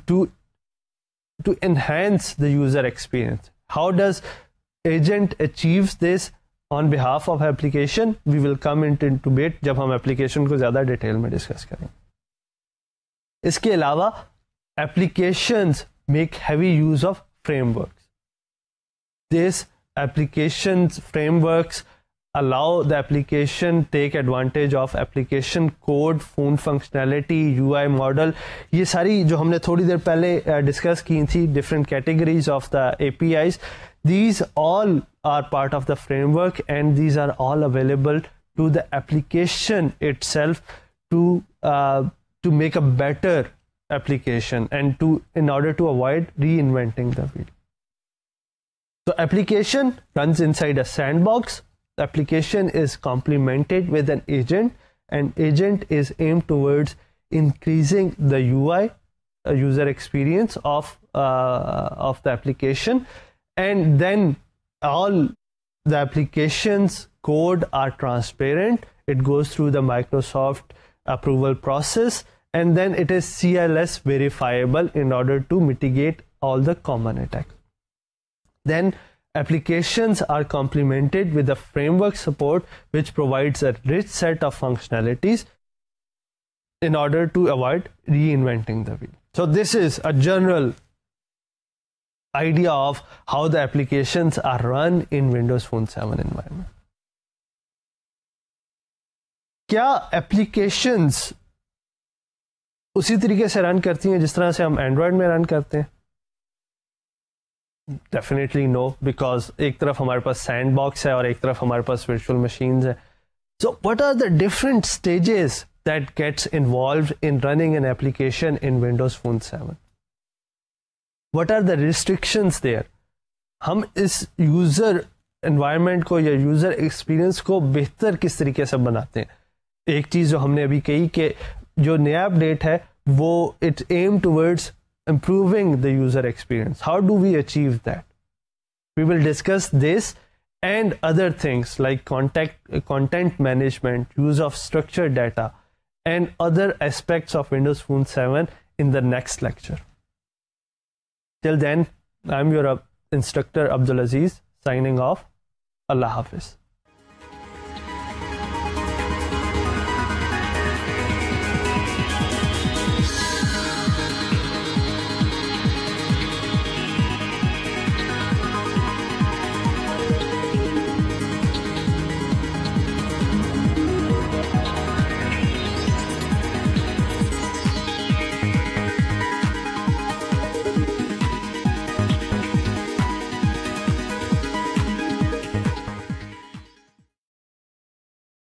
to enhance the user experience. How does agent achieves this on behalf of application? We will come into bit जब हम application को ज्यादा detail में डिस्कस करेंगे. इसके अलावा applications make heavy use of frameworks. This applications frameworks allow the application take advantage of application code, phone functionality, UI model. ये सारी जो हमने थोड़ी देर पहले डिस्कस की थी, different categories of the APIs, these all are part of the framework, and these are all available to the application itself to make a better application and in order to avoid reinventing the wheel. So application runs inside a sandbox. The application is complemented with an agent, and agent is aimed towards increasing the UI user experience of the application, and then all the application's code are transparent. It goes through the Microsoft approval process, and then it is CLS verifiable in order to mitigate all the common attacks. Then applications are complemented with the framework support, which provides a rich set of functionalities in order to avoid reinventing the wheel. So this is a general idea of how the applications are run in Windows Phone 7 environment. क्या applications उसी तरीके से run करती हैं जिस तरह से हम Android में रन करते हैं? डेफिनेटली नो, बिकॉज एक तरफ हमारे पास सैंड बॉक्स है और एक तरफ हमारे पास वर्चुअल मशीन्स है. So what are the different stages that gets involved in running an application in Windows phone 7? What are the restrictions there? हम इस यूजर एनवायरनमेंट को या यूजर एक्सपीरियंस को बेहतर किस तरीके से बनाते हैं? एक चीज जो हमने अभी कही कि जो नया अपडेट है वो it's aim towards improving the user experience. How do we achieve that? We will discuss this and other things like content management, use of structured data, and other aspects of Windows Phone 7 in the next lecture. Till then, I'm your instructor Abdul Aziz, signing off. Allah Hafiz.